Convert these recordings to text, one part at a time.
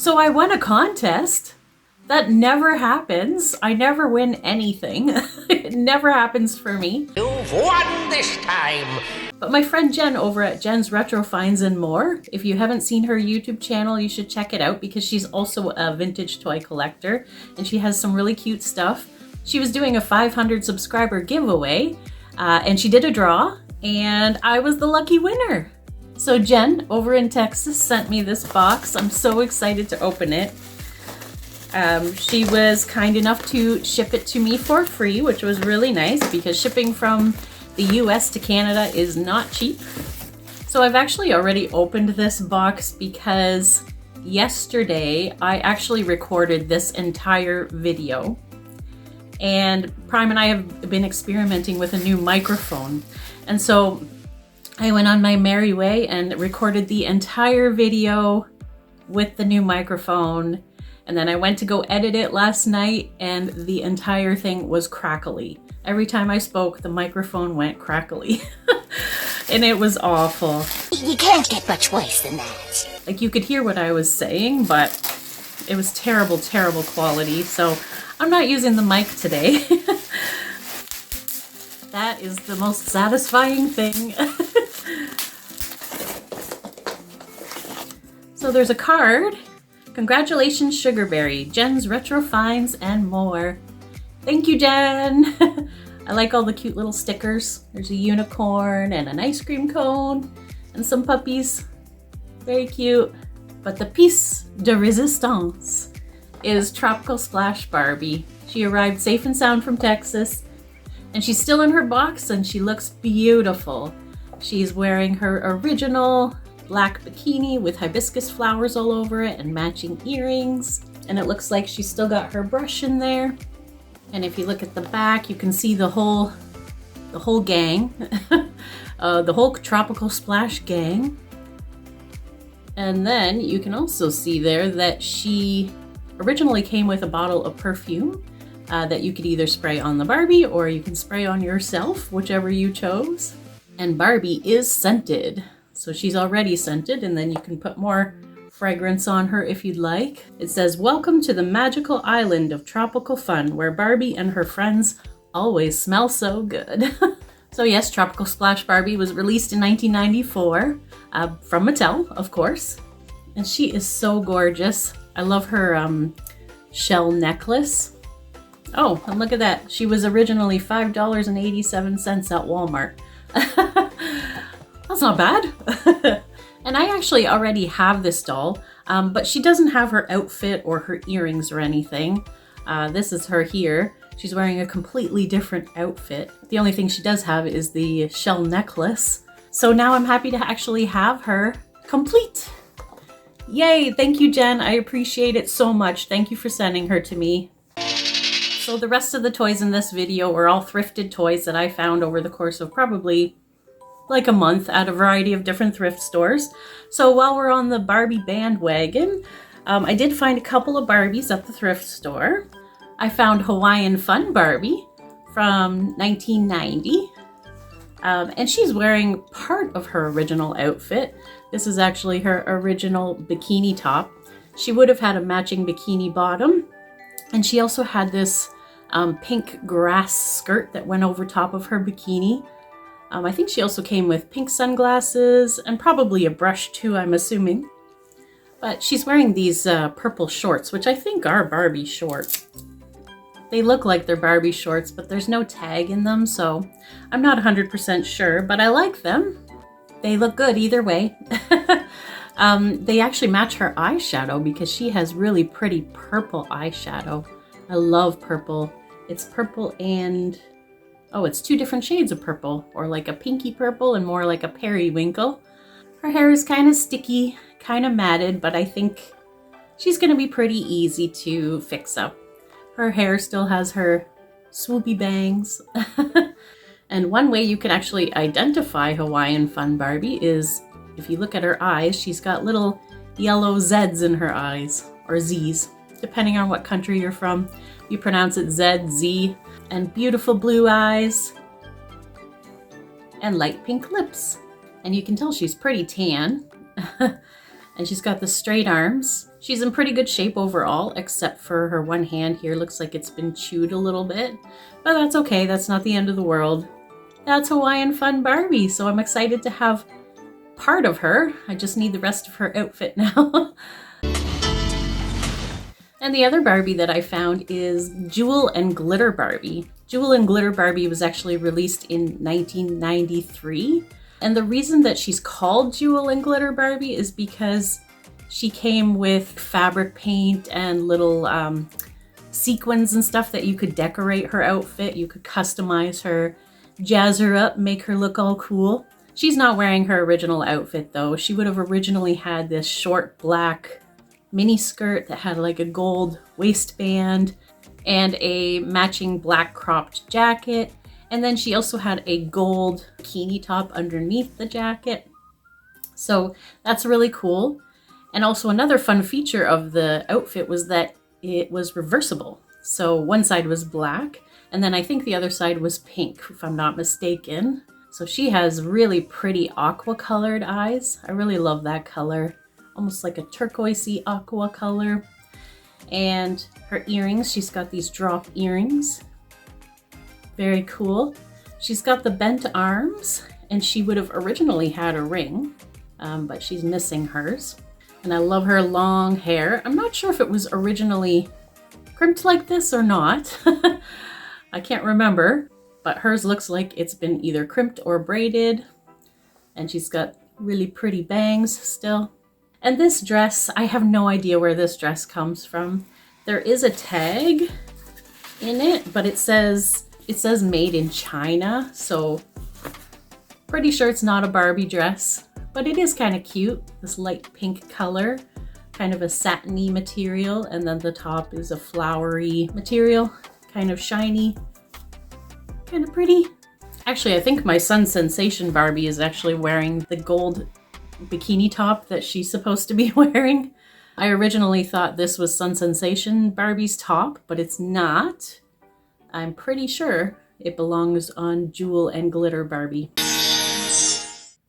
So I won a contest. That never happens. I never win anything. It never happens for me. You've won this time! But my friend Jenn over at Jenn's Retro Finds and More, if you haven't seen her YouTube channel, you should check it out because she's also a vintage toy collector and she has some really cute stuff. She was doing a 500 subscriber giveaway and she did a draw and I was the lucky winner. So Jenn over in Texas sent me this box. I'm so excited to open it. She was kind enough to ship it to me for free, which was really nice because shipping from the US to Canada is not cheap. So I've actually already opened this box because yesterday I actually recorded this entire video. And Prime and I have been experimenting with a new microphone. And so I went on my merry way and recorded the entire video with the new microphone. And then I went to go edit it last night and the entire thing was crackly. Every time I spoke, the microphone went crackly. And it was awful. You can't get much worse than that. Like you could hear what I was saying, but it was terrible, terrible quality. So I'm not using the mic today. That is the most satisfying thing. So there's a card. Congratulations, Sugarberry, Jenn's Retro Finds and More. Thank you, Jenn. I like all the cute little stickers. There's a unicorn and an ice cream cone and some puppies. Very cute. But the piece de resistance is Tropical Splash Barbie. She arrived safe and sound from Texas and she's still in her box and she looks beautiful. She's wearing her original black bikini with hibiscus flowers all over it and matching earrings. And it looks like she's still got her brush in there. And if you look at the back, you can see the whole gang, the whole Tropical Splash gang. And then you can also see there that she originally came with a bottle of perfume that you could either spray on the Barbie or you can spray on yourself, whichever you chose. And Barbie is scented. So she's already scented, and then you can put more fragrance on her if you'd like. It says, "Welcome to the magical island of tropical fun, where Barbie and her friends always smell so good." So yes, Tropical Splash Barbie was released in 1994 from Mattel, of course. And she is so gorgeous. I love her shell necklace. Oh, and look at that. She was originally $5.87 at Walmart. That's not bad. And I actually already have this doll, but she doesn't have her outfit or her earrings or anything. This is her here. She's wearing a completely different outfit. The only thing she does have is the shell necklace. So now I'm happy to actually have her complete. Yay, thank you, Jenn. I appreciate it so much. Thank you for sending her to me. So the rest of the toys in this video are all thrifted toys that I found over the course of probably like a month at a variety of different thrift stores. So while we're on the Barbie bandwagon, I did find a couple of Barbies at the thrift store. I found Hawaiian Fun Barbie from 1990. And she's wearing part of her original outfit. This is actually her original bikini top. She would have had a matching bikini bottom. And she also had this pink grass skirt that went over top of her bikini. I think she also came with pink sunglasses and probably a brush too, I'm assuming. But she's wearing these purple shorts, which I think are Barbie shorts. They look like they're Barbie shorts, but there's no tag in them, so I'm not 100% sure, but I like them. They look good either way. They actually match her eyeshadow because she has really pretty purple eyeshadow. I love purple. It's purple and... oh, it's two different shades of purple, or like a pinky purple and more like a periwinkle. Her hair is kind of sticky, kind of matted, but I think she's going to be pretty easy to fix up. Her hair still has her swoopy bangs. And one way you can actually identify Hawaiian Fun Barbie is if you look at her eyes, she's got little yellow Z's in her eyes, or Z's, depending on what country you're from. You pronounce it Z, Z. And beautiful blue eyes and light pink lips. And you can tell she's pretty tan. And she's got the straight arms She's in pretty good shape overall, except for her one hand here. Looks like it's been chewed a little bit, but that's okay. That's not the end of the world. That's Hawaiian Fun Barbie, so I'm excited to have part of her. I just need the rest of her outfit now. And the other Barbie that I found is Jewel and Glitter Barbie. Jewel and Glitter Barbie was actually released in 1993. And the reason that she's called Jewel and Glitter Barbie is because she came with fabric paint and little sequins and stuff that you could decorate her outfit. You could customize her, jazz her up, make her look all cool. She's not wearing her original outfit though. She would have originally had this short black mini skirt that had like a gold waistband and a matching black cropped jacket. And then she also had a gold bikini top underneath the jacket. So that's really cool. And also another fun feature of the outfit was that it was reversible. So one side was black, and then I think the other side was pink, if I'm not mistaken. So she has really pretty aqua colored eyes. I really love that color. Almost like a turquoisey aqua color. And her earrings, she's got these drop earrings. Very cool. She's got the bent arms, and she would have originally had a ring, but she's missing hers. And I love her long hair. I'm not sure if it was originally crimped like this or not. I can't remember, but hers looks like it's been either crimped or braided. And she's got really pretty bangs still. And this dress, I have no idea where this dress comes from. There is a tag in it, but it says made in China. So pretty sure it's not a Barbie dress. But it is kind of cute, this light pink color, kind of a satiny material, and then the top is a flowery material, kind of shiny, kind of pretty. Actually, I think my Sun Sensation Barbie is actually wearing the gold bikini top that she's supposed to be wearing. I originally thought this was Sun Sensation Barbie's top, but it's not. I'm pretty sure it belongs on Jewel and Glitter Barbie.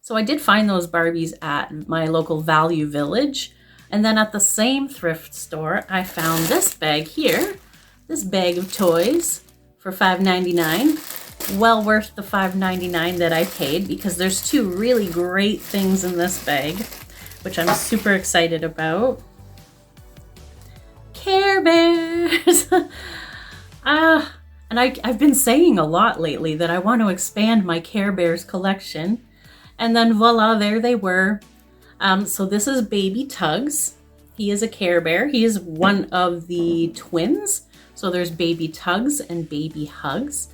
So I did find those Barbies at my local Value Village. And then at the same thrift store, I found this bag here. This bag of toys for $5.99. Well worth the $5.99 that I paid because there's two really great things in this bag, which I'm super excited about. Care Bears! And I've been saying a lot lately that I want to expand my Care Bears collection. And then voila, there they were. So this is Baby Tugs. He is a Care Bear. He is one of the twins. So there's Baby Tugs and Baby Hugs.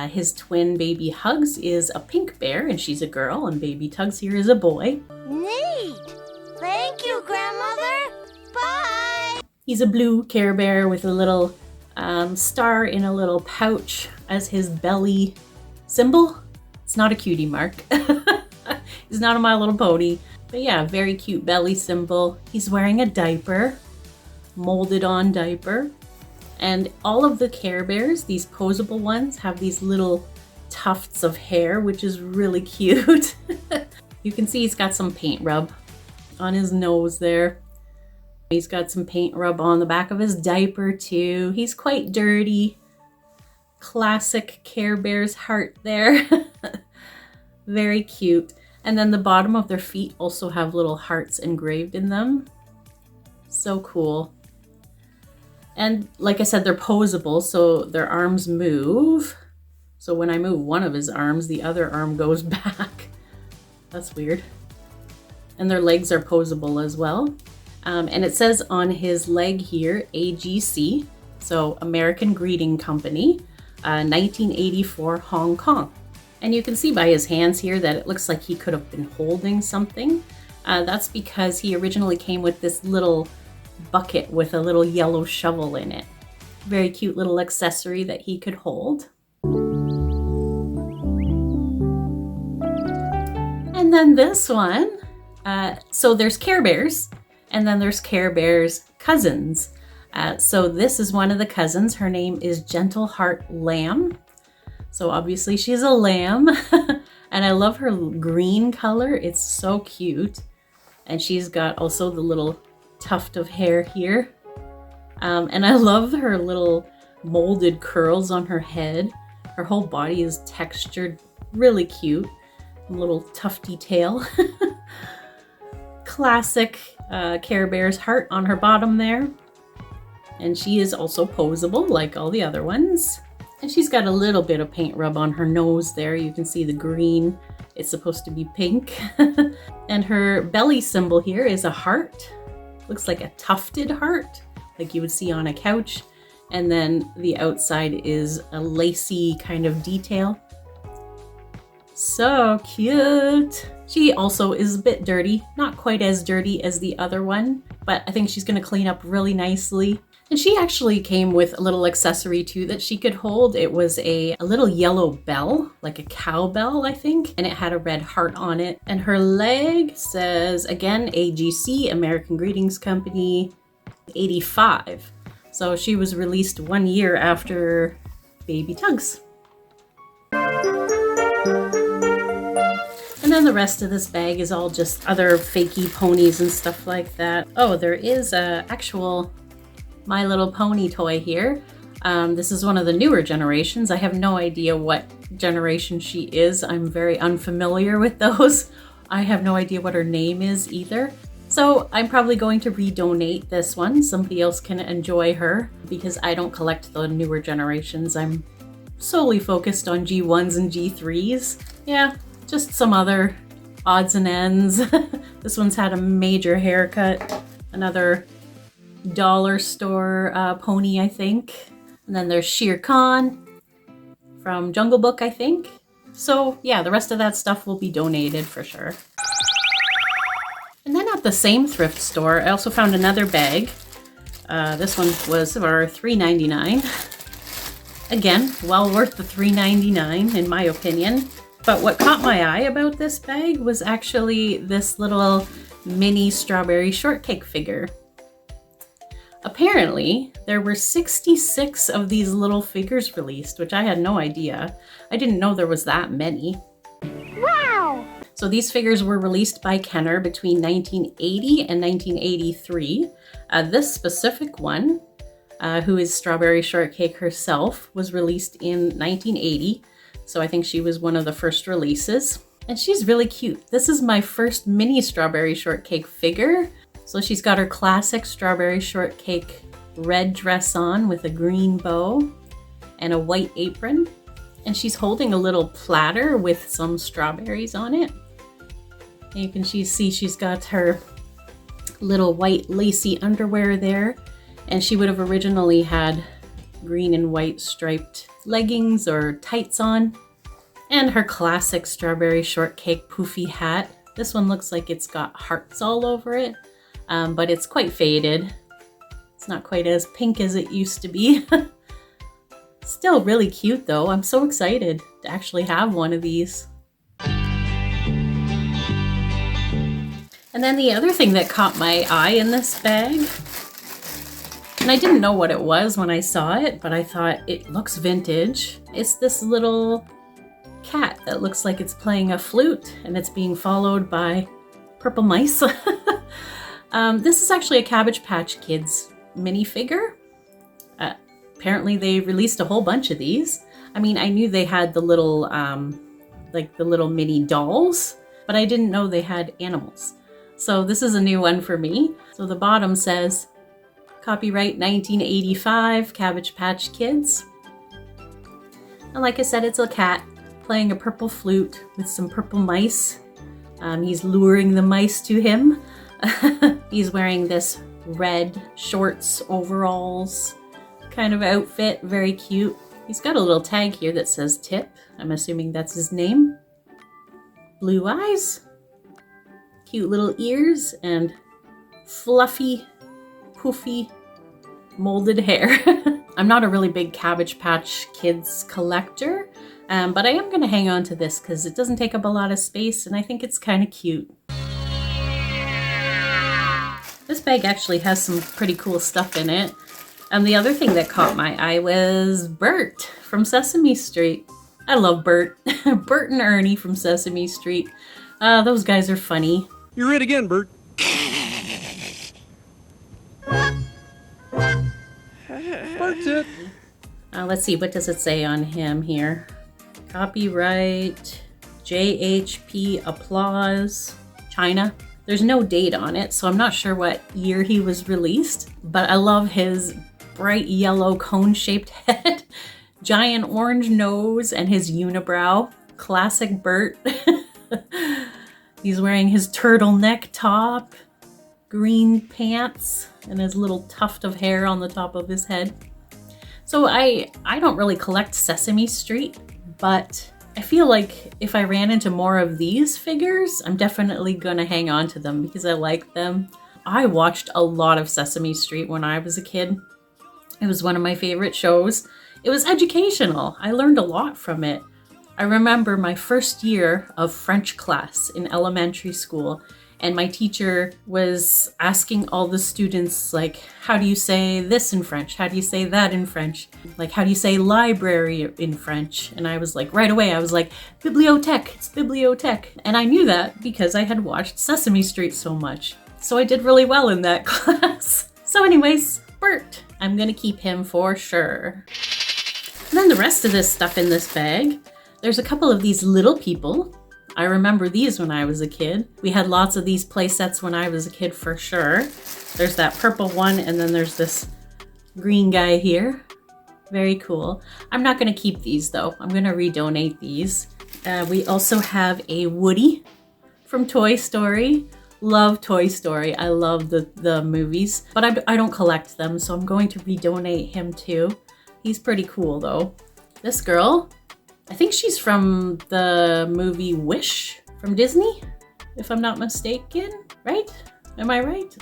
His twin Baby Hugs is a pink bear, and she's a girl, and Baby Tugs here is a boy. Neat! Thank you, Grandmother! Bye! He's a blue Care Bear with a little star in a little pouch as his belly symbol. It's not a cutie mark. He's not a My Little Pony. But yeah, very cute belly symbol. He's wearing a diaper, molded on diaper. And all of the Care Bears, these posable ones, have these little tufts of hair, which is really cute. You can see he's got some paint rub on his nose there. He's got some paint rub on the back of his diaper too. He's quite dirty. Classic Care Bears heart there. Very cute. And then the bottom of their feet also have little hearts engraved in them. So cool. And like I said, they're posable, so their arms move. So when I move one of his arms, the other arm goes back. That's weird. And their legs are posable as well. And it says on his leg here, AGC, so American Greeting Company, 1984 Hong Kong. And you can see by his hands here that it looks like he could have been holding something. That's because he originally came with this little bucket with a little yellow shovel in it. Very cute little accessory that he could hold. And then this one, so there's Care Bears, and then there's Care Bears cousins. So this is one of the cousins. Her name is Gentle Heart Lamb. So obviously she's a lamb. And I love her green color. It's so cute. And she's got also the little tuft of hair here. And I love her little molded curls on her head. Her whole body is textured, really cute. A little tufty tail. Classic Care Bear's heart on her bottom there. And she is also posable like all the other ones. And she's got a little bit of paint rub on her nose there. You can see the green. It's supposed to be pink. And her belly symbol here is a heart. Looks like a tufted heart, like you would see on a couch. And then the outside is a lacy kind of detail. So cute. She also is a bit dirty, not quite as dirty as the other one, but I think she's gonna clean up really nicely. And she actually came with a little accessory too that she could hold. It was a little yellow bell, like a cowbell, I think, and it had a red heart on it. And her leg says, again, AGC, American Greetings Company, 85. So she was released 1 year after Baby Tugs. And then the rest of this bag is all just other fakey ponies and stuff like that. Oh, there is a actual My Little Pony toy here. This is one of the newer generations. I have no idea what generation she is. I'm very unfamiliar with those. I have no idea what her name is either. So I'm probably going to redonate this one. Somebody else can enjoy her because I don't collect the newer generations. I'm solely focused on G1s and G3s. Yeah, just some other odds and ends. This one's had a major haircut. Another dollar store pony, I think. And then there's Shere Khan from Jungle Book, I think. So yeah, the rest of that stuff will be donated for sure. And then at the same thrift store, I also found another bag. This one was for $3.99. Again, well worth the $3.99 in my opinion. But what caught my eye about this bag was actually this little mini Strawberry Shortcake figure. Apparently, there were 66 of these little figures released, which I had no idea. I didn't know there was that many. Wow! So these figures were released by Kenner between 1980 and 1983. This specific one, who is Strawberry Shortcake herself, was released in 1980. So I think she was one of the first releases. And she's really cute. This is my first mini Strawberry Shortcake figure. So she's got her classic Strawberry Shortcake red dress on with a green bow and a white apron. And she's holding a little platter with some strawberries on it. And you can see she's got her little white lacy underwear there. And she would have originally had green and white striped leggings or tights on. And her classic Strawberry Shortcake poofy hat. This one looks like it's got hearts all over it. But it's quite faded. It's not quite as pink as it used to be. Still really cute though. I'm so excited to actually have one of these. And then the other thing that caught my eye in this bag, and I didn't know what it was when I saw it, but I thought it looks vintage. It's this little cat that looks like it's playing a flute and it's being followed by purple mice. This is actually a Cabbage Patch Kids minifigure. Apparently they released a whole bunch of these. I mean, I knew they had the little, like the little mini dolls, but I didn't know they had animals. So this is a new one for me. So the bottom says, copyright 1985, Cabbage Patch Kids. And like I said, it's a cat playing a purple flute with some purple mice. He's luring the mice to him. He's wearing this red shorts, overalls kind of outfit, very cute. He's got a little tag here that says Tip. I'm assuming that's his name. Blue eyes, cute little ears, and fluffy, poofy, molded hair. I'm not a really big Cabbage Patch Kids collector, but I am going to hang on to this because it doesn't take up a lot of space and I think it's kind of cute. This bag actually has some pretty cool stuff in it. And the other thing that caught my eye was Bert from Sesame Street. I love Bert. Bert and Ernie from Sesame Street. Those guys are funny. You're it again, Bert. That's it. Let's see, what does it say on him here? Copyright, JHP Applause, China. There's no date on it, so I'm not sure what year he was released, but I love his bright yellow cone-shaped head, giant orange nose, and his unibrow. Classic Bert. He's wearing his turtleneck top, green pants, and his little tuft of hair on the top of his head. So I don't really collect Sesame Street, but I feel like if I ran into more of these figures, I'm definitely gonna hang on to them because I like them. I watched a lot of Sesame Street when I was a kid. It was one of my favorite shows. It was educational. I learned a lot from it. I remember my first year of French class in elementary school, and my teacher was asking all the students, like, how do you say this in French? How do you say that in French? Like, how do you say library in French? And I was like, right away, I was like, bibliothèque, it's bibliothèque. And I knew that because I had watched Sesame Street so much. So I did really well in that class. So anyways, Bert, I'm gonna keep him for sure. And then the rest of this stuff in this bag, there's a couple of these little people. I remember these when I was a kid. We had lots of these play sets when I was a kid for sure. There's that purple one, and then there's this green guy here. Very cool. I'm not gonna keep these though. I'm gonna redonate these. We also have a Woody from Toy Story. Love Toy Story. I love the movies, but I don't collect them, so I'm going to redonate him too. He's pretty cool though. This girl, I think she's from the movie Wish from Disney, if I'm not mistaken, right? Am I right?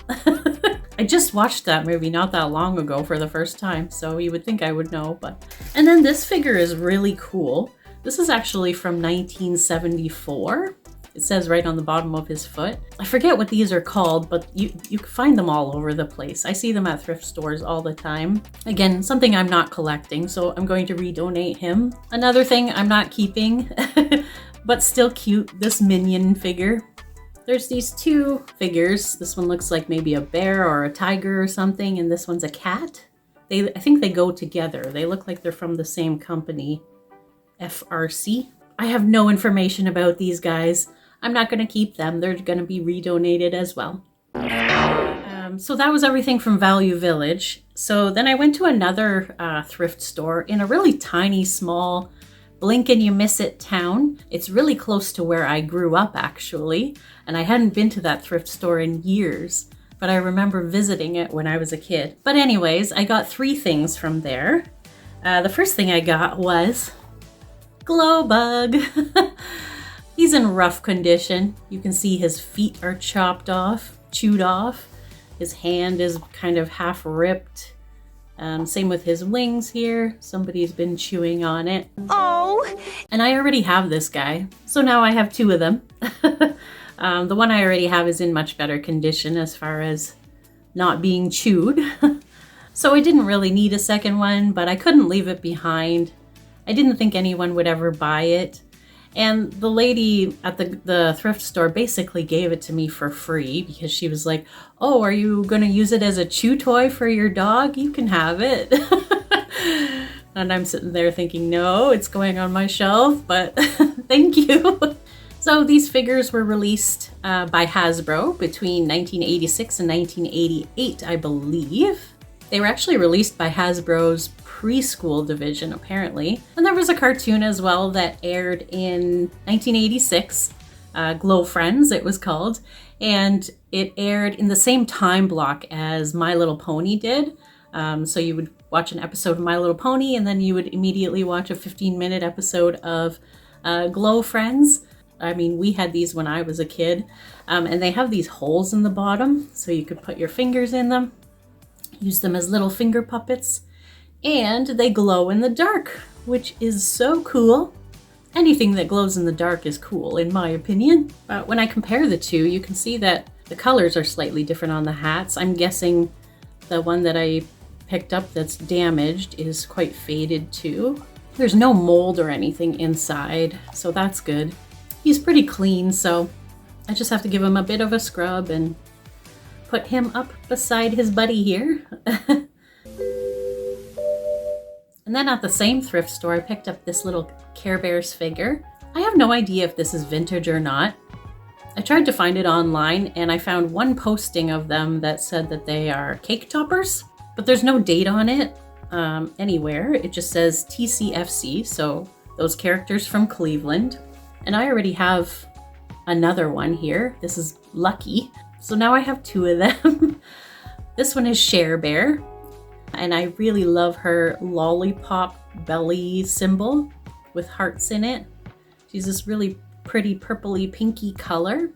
I just watched that movie not that long ago for the first time, so you would think I would know, but... And then this figure is really cool. This is actually from 1974. It says right on the bottom of his foot. I forget what these are called, but you can find them all over the place. I see them at thrift stores all the time. Again, something I'm not collecting, so I'm going to redonate him. Another thing I'm not keeping, but still cute, this Minion figure. There's these two figures. This one looks like maybe a bear or a tiger or something, and this one's a cat. I think they go together. They look like they're from the same company, FRC. I have no information about these guys. I'm not going to keep them. They're going to be redonated as well. So that was everything from Value Village. So then I went to another thrift store in a really tiny, small, blink and you miss it town. It's really close to where I grew up, actually. And I hadn't been to that thrift store in years, but I remember visiting it when I was a kid. But anyways, I got 3 things from there. The first thing I got was Glow Bug. He's in rough condition. You can see his feet are chopped off, chewed off. His hand is kind of half ripped. Same with his wings here. Somebody's been chewing on it. Oh! And I already have this guy, so now I have 2 of them. The one I already have is in much better condition as far as not being chewed. So I didn't really need a second one, but I couldn't leave it behind. I didn't think anyone would ever buy it. And the lady at the thrift store basically gave it to me for free because she was like, oh, are you going to use it as a chew toy for your dog? You can have it. And I'm sitting there thinking, no, it's going on my shelf, but thank you. So these figures were released by Hasbro between 1986 and 1988, I believe. They were actually released by Hasbro's preschool division, apparently. And there was a cartoon as well that aired in 1986, Glo Friends, it was called. And it aired in the same time block as My Little Pony did. So you would watch an episode of My Little Pony, and then you would immediately watch a 15-minute episode of Glo Friends. I mean, we had these when I was a kid. And they have these holes in the bottom, so you could put your fingers in them. Use them as little finger puppets, and they glow in the dark, which is so cool. Anything that glows in the dark is cool, in my opinion. But when I compare the two, you can see that the colors are slightly different on the hats. I'm guessing the one that I picked up that's damaged is quite faded too. There's no mold or anything inside, so that's good. He's pretty clean, so I just have to give him a bit of a scrub and put him up beside his buddy here. And then at the same thrift store, I picked up this little Care Bears figure. I have no idea if this is vintage or not. I tried to find it online and I found one posting of them that said that they are cake toppers, but there's no date on it anywhere. It just says TCFC, so those characters from Cleveland. And I already have another one here. This is Lucky. So now I have two of them. This one is Cher Bear, and I really love her lollipop belly symbol with hearts in it. She's this really pretty purpley pinky color,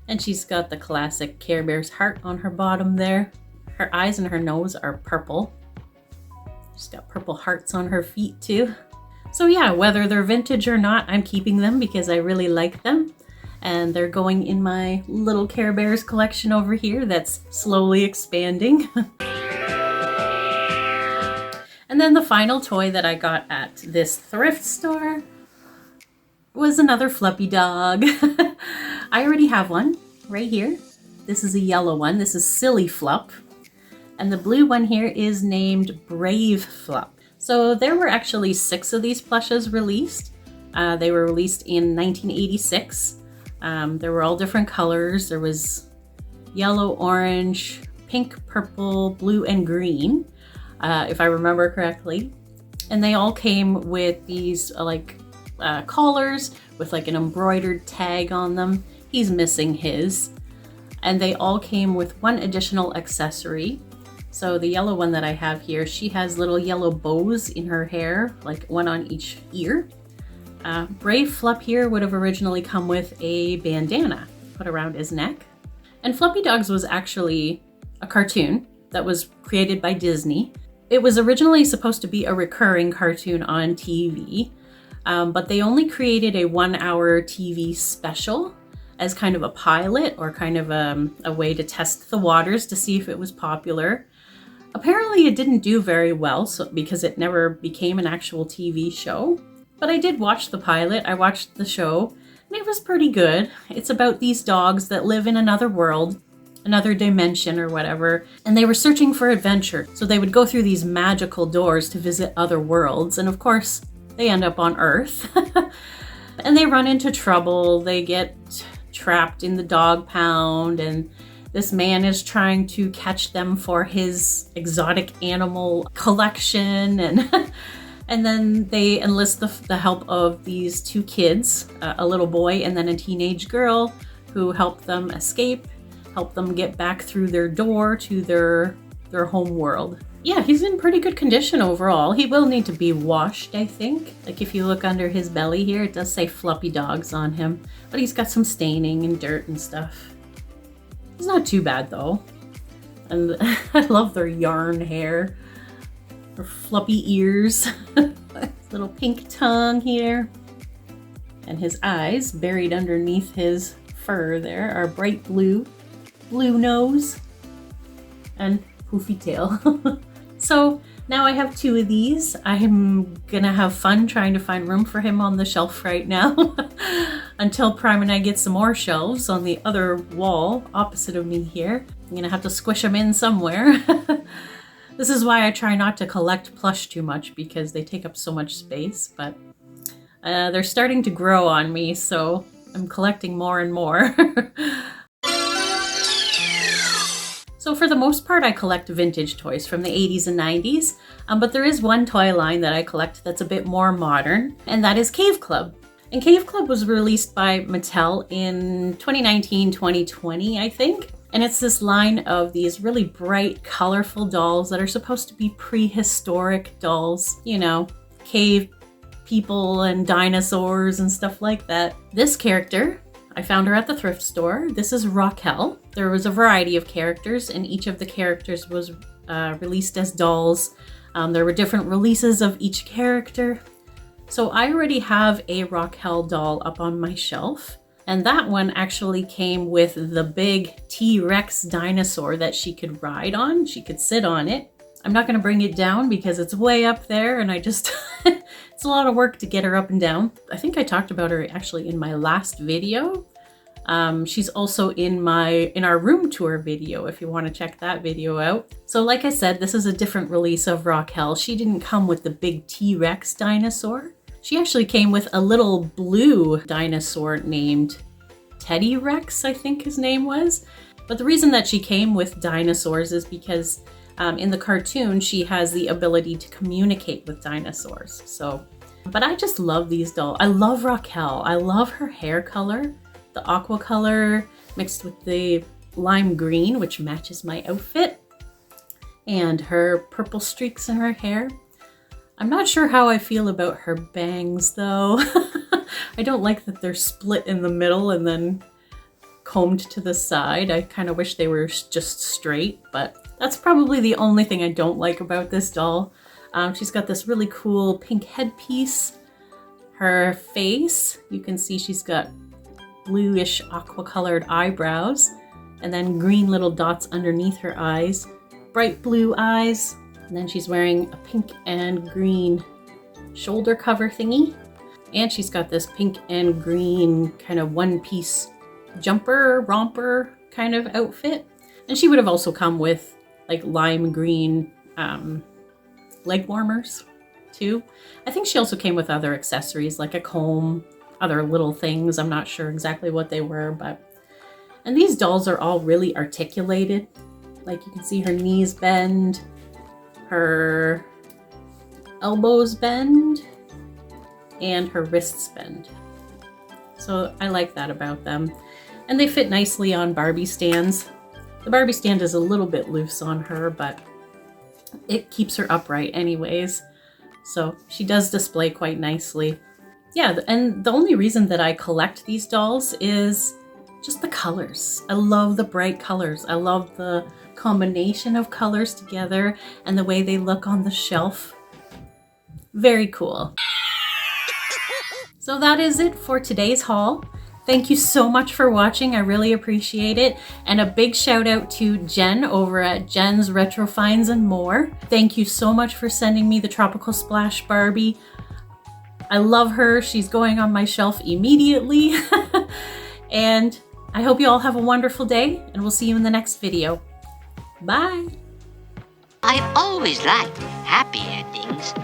and she's got the classic Care Bears heart on her bottom there. Her eyes and her nose are purple. She's got purple hearts on her feet too. So yeah, whether they're vintage or not, I'm keeping them because I really like them. And they're going in my little Care Bears collection over here that's slowly expanding. And then the final toy that I got at this thrift store was another Fluppy dog. I already have one right here. This is a yellow one. This is Silly Flup. And the blue one here is named Brave Flup. So there were actually 6 of these plushes released. They were released in 1986. There were all different colors. There was yellow, orange, pink, purple, blue, and green, if I remember correctly. And they all came with these collars with like an embroidered tag on them. He's missing his. And they all came with one additional accessory. So the yellow one that I have here, she has little yellow bows in her hair, like one on each ear. Brave Flup here would have originally come with a bandana put around his neck. And Fluppy Dogs was actually a cartoon that was created by Disney. It was originally supposed to be a recurring cartoon on TV, but they only created a 1-hour TV special as kind of a pilot or kind of a way to test the waters to see if it was popular. Apparently it didn't do very well because it never became an actual TV show. But I did watch the pilot, I watched the show, and it was pretty good. It's about these dogs that live in another world, another dimension or whatever, and they were searching for adventure. So they would go through these magical doors to visit other worlds, and of course, they end up on Earth. And they run into trouble, they get trapped in the dog pound, and this man is trying to catch them for his exotic animal collection, and then they enlist the help of these 2 kids, a little boy and then a teenage girl, who help them escape, help them get back through their door to their home world. Yeah, he's in pretty good condition overall. He will need to be washed, I think. Like if you look under his belly here, it does say Fluppy Dogs on him, but he's got some staining and dirt and stuff. He's not too bad though. And I love their yarn hair. Her fluffy ears. Little pink tongue here. And his eyes, buried underneath his fur there, are bright blue. Blue nose. And poofy tail. So now I have 2 of these. I'm gonna have fun trying to find room for him on the shelf right now. Until Prime and I get some more shelves on the other wall opposite of me here. I'm gonna have to squish them in somewhere. This is why I try not to collect plush too much, because they take up so much space, but they're starting to grow on me, so I'm collecting more and more. So for the most part, I collect vintage toys from the 80s and 90s, but there is one toy line that I collect that's a bit more modern, and that is Cave Club. And Cave Club was released by Mattel in 2019-2020, I think. And it's this line of these really bright, colorful dolls that are supposed to be prehistoric dolls, you know, cave people and dinosaurs and stuff like that. This character, I found her at the thrift store. This is Raquel. There was a variety of characters, and each of the characters was released as dolls. There were different releases of each character. So I already have a Raquel doll up on my shelf. And that one actually came with the big T-Rex dinosaur that she could ride on. She could sit on it. I'm not going to bring it down because it's way up there and I just, it's a lot of work to get her up and down. I think I talked about her actually in my last video. She's also in our room tour video if you want to check that video out. So like I said, this is a different release of Raquel. She didn't come with the big T-Rex dinosaur. She actually came with a little blue dinosaur named Teddy Rex, I think his name was. But the reason that she came with dinosaurs is because in the cartoon, she has the ability to communicate with dinosaurs. So, but I just love these dolls. I love Raquel. I love her hair color, the aqua color mixed with the lime green, which matches my outfit, and her purple streaks in her hair. I'm not sure how I feel about her bangs though. I don't like that they're split in the middle and then combed to the side. I kind of wish they were just straight, but that's probably the only thing I don't like about this doll. She's got this really cool pink headpiece. Her face, you can see she's got bluish aqua colored eyebrows and then green little dots underneath her eyes, bright blue eyes, and then she's wearing a pink and green shoulder cover thingy, and she's got this pink and green kind of one-piece jumper romper kind of outfit. And she would have also come with like lime green leg warmers too. I think she also came with other accessories like a comb, other little things. I'm not sure exactly what they were, and these dolls are all really articulated. Like you can see her knees bend, her elbows bend, and her wrists bend. So I like that about them. And they fit nicely on Barbie stands. The Barbie stand is a little bit loose on her, but it keeps her upright anyways. So she does display quite nicely. Yeah, and the only reason that I collect these dolls is just the colors. I love the bright colors. I love the combination of colors together and the way they look on the shelf. Very cool. So that is it for today's haul. Thank you so much for watching. I really appreciate it. And a big shout out to Jenn over at Jenn's Retro Finds and More. Thank you so much for sending me the Tropical Splash Barbie. I love her. She's going on my shelf immediately. And I hope you all have a wonderful day, and we'll see you in the next video. Bye. I've always liked happy endings.